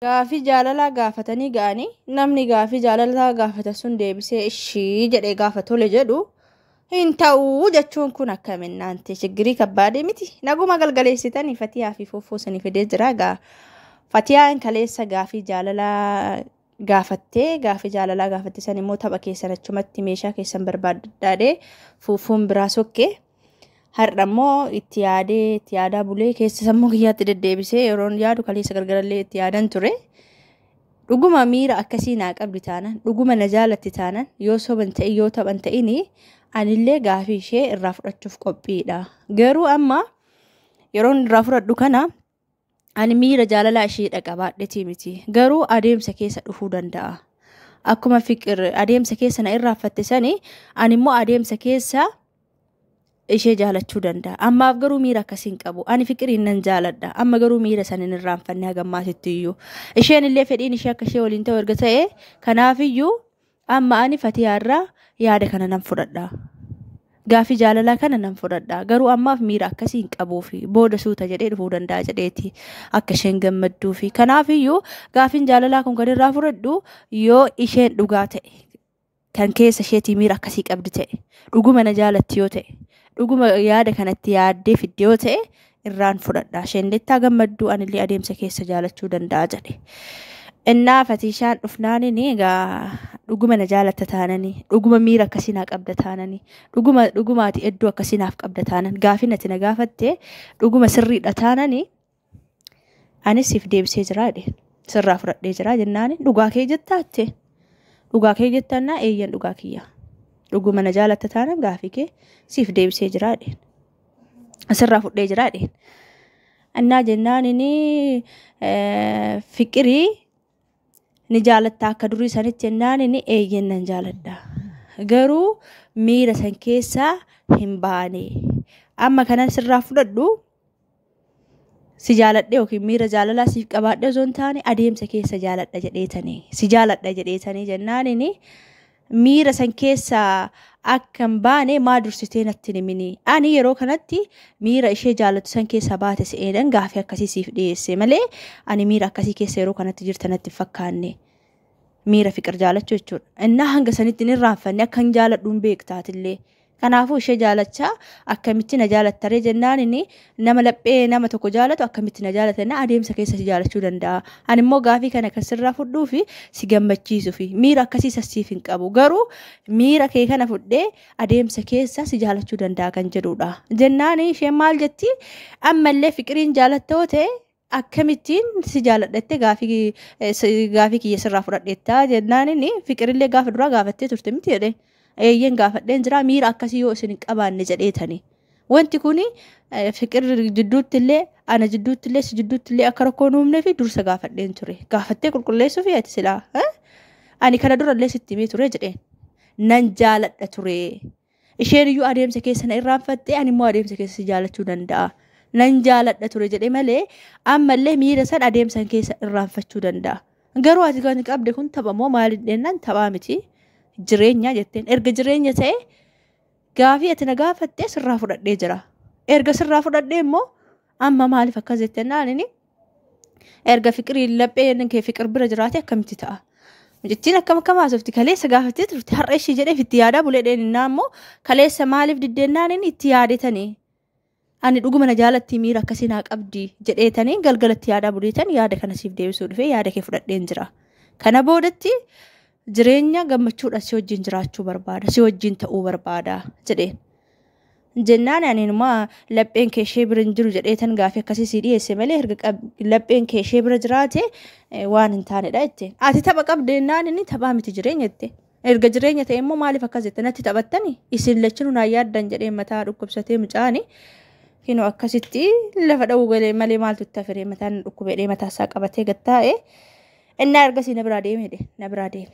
Gaafii jaalalaa gaafatanii ga'anii namni gaafii jaalalaa gaafata sun deebisee ishii jedhee gaafa tole jedhu hin ta'uu jechuun kun akkamitti shiggirii kabbaadee miti. Naguma galgaleessitanii Fatiyaa fi Fuufoo sanii fidee jira gaa. Fatiyaan kaleessa gaafii jaalalaa gaafatte san immoo tapha keessan achumatti meeshaa keessan barbaadadhaadhee Fuufuun biraa sokkee. Har'a immoo itti yaadaa bulee keessa sammuu kiyyaatti deddeebisee yeroon yaadu kaleessa gargarallee itti yaadan ture. Dhuguma miira akkasii naa qabdi taanan dhuguma na jaalatti taanan yoo soban ta'e yoo taphan ta'ini anillee gaafii ishee irraa fudhachuuf qophiidha. Garuu amma yeroon irraa fudhadhu kana ani miira jaalalaa ishee qabaadhetii miti. Garuu adeemsa keessa dhufuu danda'a. Akkuma fiqir adeemsa keessa na irraaffatte sani ani immoo adeemsa keessa ishee jaalachuu danda'a. Ammaaf garuu miira akkasiin qabu. Ani fiqiriin nan jaaladha. Amma garuu miira sanin irraanfanne hagammaatitti iyyuu. Isheen illee fedhiin ishee akka ishee waliin ta'u erga ta'e kanaafiyyuu amma ani Fatiyaarraa yaada kana nan fudhadha. Gaafii jaalalaa kana nan fudhadha. Garuu ammaaf miira akkasiin qabuufi booda suuta jedhee dhufuu danda'a jedheeti akka isheen gammadduufi. Kanaafiyyuu gaafiin jaalalaa kun kan irraa fudhadhu yoo isheen dhugaa ta'e kan keessa isheetii miira akkasii qabdi ta'e dhuguma na jaalatti yoo ta'e dhuguma yaada kanatti yaaddee fidde yoo ta'e irraan fudhadha. Isheen lettaa gammadduu anillee adeemsa keessa jaalachuu danda'a jedhe. Innaa Fatishaan dhufnaanin egaa dhuguma na jaalatta taanani dhuguma miira akkasii naa qabda taanani dhugumaati iddoo akkasii naaf qabda taanan gaafii natti na gaafatte dhuguma sirriidha taanani anis siif deebisee jira jedhe. Sirraa fudhadhee jira jennaani dhugaa kee jettaatte dhugaa kee jettannaa eeyyan dhugaa kiyya. Dhuguma na jaalatta taanan gaafii kee siif deebisee jira jedhe. Sirraa fudhee jira jedhe. Innaa jennaanin fiqirii ni jaalatta akka durii sanitti jennaanin eeyyan nan jaaladha. Garuu miira san keessaa hin baane. Amma kanan sirraa fudhadhu si jaaladhe yookiin miira jaalalaa siif qabaadhe osoo hin taane adeemsa keessa jaaladha jedheetanii si jaaladha jedheetanii jennaanin miira san keessaa akka hin baane maa dursitee natti himini. Ani yeroo kanatti miira ishee jaalatu san keessaa baate se'eedhaan gaafii akkasii siif dhiyeesse malee ani miira akkasii keessa yeroo kanatti jirta natti fakkaanne. Miira fiqir jaalachuu jechuudha. Innaa hanga sanitti hin irraanfanne akka hin jaaladhuun beektaatillee. Kanaafuu ishee jaalachaa akkamitti na jaalattaree jennaanin nama laphee nama tokko jaalatu akkamitti na jaalatana adeemsa keessa si jaalachuu danda'a. Ani immoo gaafii kana kan sirraa fudhuu fi si gammachiisuu fi miira akkasii siif hin qabu. Garuu miira kee kana fudhee adeemsa keessa si jaalachuu danda'a kan jedhudha. Jennaanin isheen maal jetti ammallee fiqiriin jaalattoo ta'e akkamittiin si jaaladhatte gaafii kiyya sirraa fudhadheetta jennaanin fiqirillee gaafa duraa gaafattee turte miti jedhe. Eeyyan gaafadheen jira miira akkasii yoo isin hin qabaanne jedheetani. Wanti kuni fiqir jidduutti illee ana jidduutti illee si jidduutti illee akka rakkoo nuumnee fi dursa gaafadheen ture. Gaafattee qulqulleessuu fi ati silaa ani kana dura illee sitti himee ture jedheen. Nan jaaladha ture. Isheen iyyuu adeemsa keessa na irraanfattee ani immoo adeemsa keessa si jaalachuu danda'a. Nan jaaladha ture jedhee malee ammallee miira san adeemsan keessa irraanfachuu danda'a. Garuu ati kan qabde kun taphamoo maaliin dhennaan taphaa miti. Jireenya jetteen erga jireenya ta'e gaafii ati na gaafattee sirraa fudhadhee jira. Erga sirraa fudhadhee immoo amma maaliif akkas jetteen naanini erga fiqirii lapheen kee fiqir bira jiraate akkamitti ta'a. Jettiin akkam haasofti kaleessa gaafattee turte har'a ishee jedhee itti yaadaa buleedheen innaa immoo kaleessa maaliif diddeen naanini itti yaadetanii ani dhuguma na jaalatti miira akkasii naa qabdi jedheetanii galgalatti yaadaa buleetan yaada kana siif deebisuu dhufee yaada kee fudhadheen jira. Kana boodatti jireenya gammachuudha si wajjin jiraachuu barbaada si wajjin ta'uu barbaada jedheen. Jennaan ani immoo lapheen kee ishee bira hin jiru jedheetan gaafii akkasii si dhiyeesse malee erga lapheen kee ishee bira jiraate waan hin taanedha jetteen. Ati tapha qabde jennaan inni taphaa miti jireenya jette. Erga jireenya ta'e immoo maaliif akkas jette natti taphattani isin lachinuu naa yaaddan jedheen mataa dhukkubsatee mucaani. Kinoo akkasitti lafa dha'uu galee malee maaltu itti hafiree mataan dhukkubeedhee mataasaa qabatee gattaa'e. Innaa ergasii na biraa deeme.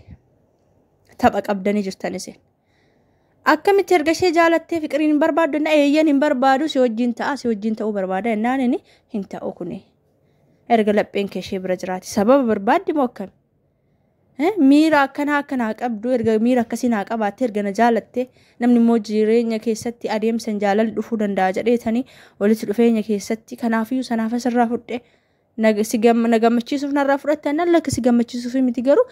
Tapha qabdanii jirtanis. Akkamitti erga ishee jaalattee fiqiriin hin barbaaddu na eeyyan hin barbaadu si wajjin ta'uu barbaada jennaan inni hin ta'u kuni. Erga lapheen kee ishee bira jiraati sababa barbaaddi moo akkami? Miira akkanaa qabdu erga miira akkasii naa qabaatte erga na jaalatte namni immoo jireenya keessatti adeemsan jaalala dhufuu danda'a jedheetanii walitti dhufeenya keessatti kanaafiyyuu sanaaf asirraa fudhe nagamachiisuuf narraa fudhattana lakka si gammachiisuuf miti garuu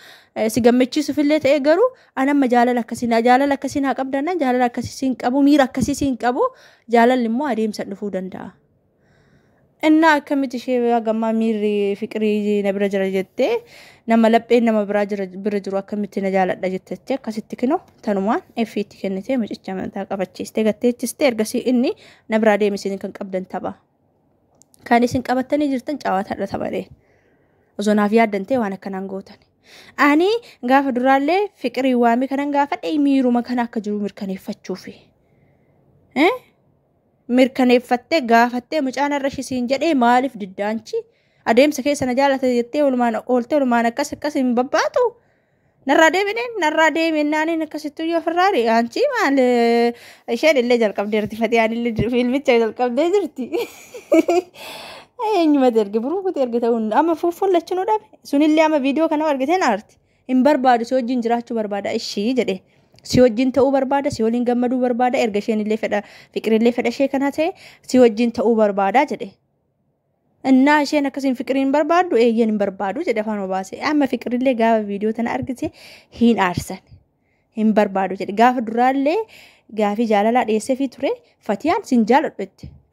si gammachiisuuf illee ta'e garuu anamma jaalala akkasiin haa qabdanna jaalala akkasiin qabu miira akkasiin qabu jaalalli immoo adeemsa dhufuu danda'a. Inna akkamitti ishee gammaa miirri fiqirii na bira jira jettee nama lapheen nama bira jiru akkamitti na jaaladha jettee akkasitti kinoo tanumaan efiitti kennitee mucicha amantaa qabachiistee gatteechistee ergasii inni na biraa deemisiin kan qabdan tapha. Kan isin qabattanii jirtan caawataadha taphalee osoo naaf yaaddantee waan akkanaan gootan. Ani gaafa duraallee fiqirii waamii kanan gaafa miiruma kana akka jiru mirkaneeffachuufi. Mirkaneeffattee gaafattee mucaan irra shisiin jedhee maaliif diddaanchi adeemsa keessa na jaalata jettee olumaan akkas hin babbaatu. Narraa deemeen naaniin akkasittuu yoo firraari aanchi maal isheen illee jalqabdeerti fatiyaan illee fiilmicha jalqabdee jirti. Eenyumatti erge buruukutti erge ta'uun amma fuuffuun lachinuu dhabe sunillee amma viidiyoo kana argiteen aarti hin barbaadu si wajjin jiraachuu barbaada ishii jedhe si wajjin ta'uu barbaada si waliin gammaduu barbaada erga isheen illee fedha fiqirillee fedha ishee kana ta'e si wajjin ta'uu barbaada jedhe. Innaa isheen akkasiin fiqiriin barbaaddu eeyyan hin barbaadu jedhe afaan obaase amma fiqirillee gaafa viidiyoo tana argite hin aarsan hin barbaadu jedhe gaafa duraallee gaafii jaalalaa dhiyeesseefii ture fatiyaan sin jaaladhu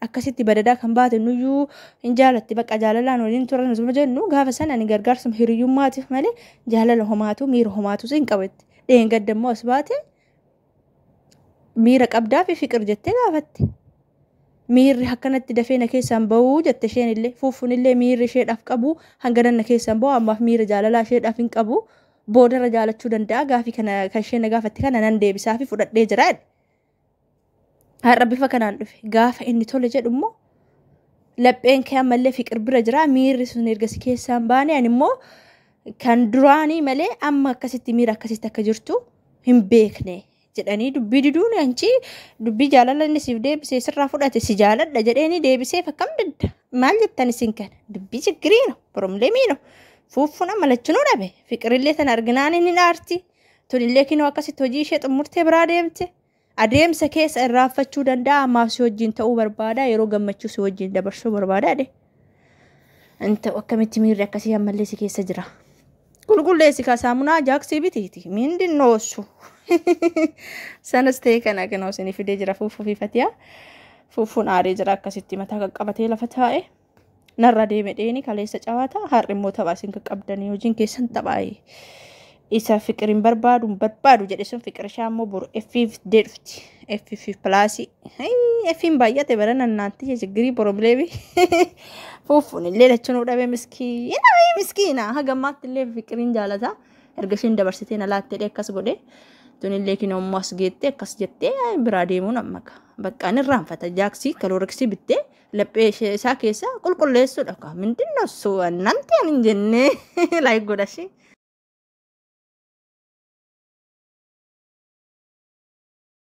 akkasitti badadaa kan baate nuyyuu hin jaalatti bakka jaalalaan waliin turan osuma jennu gaafa sana ani gargaarsuma hiriyyummaatiif malee jaalala homaatu miira homaatu sin qabetti dheengaddammoo as baate miira qabdaa fi fiqir jettee gaafatti. Miirri akkanatti dafee na keessaan ba'uu jette isheen illee fuuffuun illee miirri isheedhaaf qabu hangana na keessaan ba'u ammaaf miira jaalalaa isheedhaaf hin qabu boodarra jaalachuu danda'a gaafii kana kan isheen na gaafatti kana nan deebisaa fi fudhadhee jira. Har'a bifa kanaan dhufe gaafa inni tole jedhu immoo lapheen kee ammallee fiqir bira jira miirri sun ergasii keessaan baane ani immoo kan duraanii malee amma akkasitti miira akkasitti akka jirtu hin beekne. Jedhanii dubbii diduun anchi dubbii jaalala inni siif deebisee sirraa fudhate si jaaladha jedheeni deebisee fakkam dadda maal jettan isin kana dubbii chiggiriino probleemiino fuuffuun malachinuu dhabe fiqirillee tan arginaan inni naarti tunillee kinoo akkasitti hojii ishee xumurtee biraa deemte adeemsa keessa irraanfachuu danda'a ammaaf si wajjin ta'uu barbaada yeroo gammachuu si wajjin dabarsuu barbaada anta akkamitti miirri akkasii ammallee si keessa jira. Qulqulleessi saamunaa jaaksii bitiiti mindin noosu sanas ta'e kana kan isin fidee jira fuuffuu fi fatiyaa fuuffuun aaree jira akkasitti mataa qaqqabatee lafa taa'e narra deeme dheeni kaleessa cawaata har'i immoo taphaa isin qaqqabdanii hojiin keessan taphaa'e isa fiqirin barbaadu jedhe sun fiqir ishaa immoo boru effiif deedhufti effiif pilaasii effiin baay'ate baran annaanti chiggirii probleemii fuuffuun illee lachinuu dhabe miskiina hagammaatti illee fiqirin jaalata erga isheen dabarsitee na laattee akkas godhe tunillee kinoo immoo as geettee akkas jettee biraa deemuun ammaka baqqaan irraanfata jaaksii kalooriksii bittee laphee isaa keessa qulqulleessuudha ka mindinnosu annanti hin jennee laayik godhashi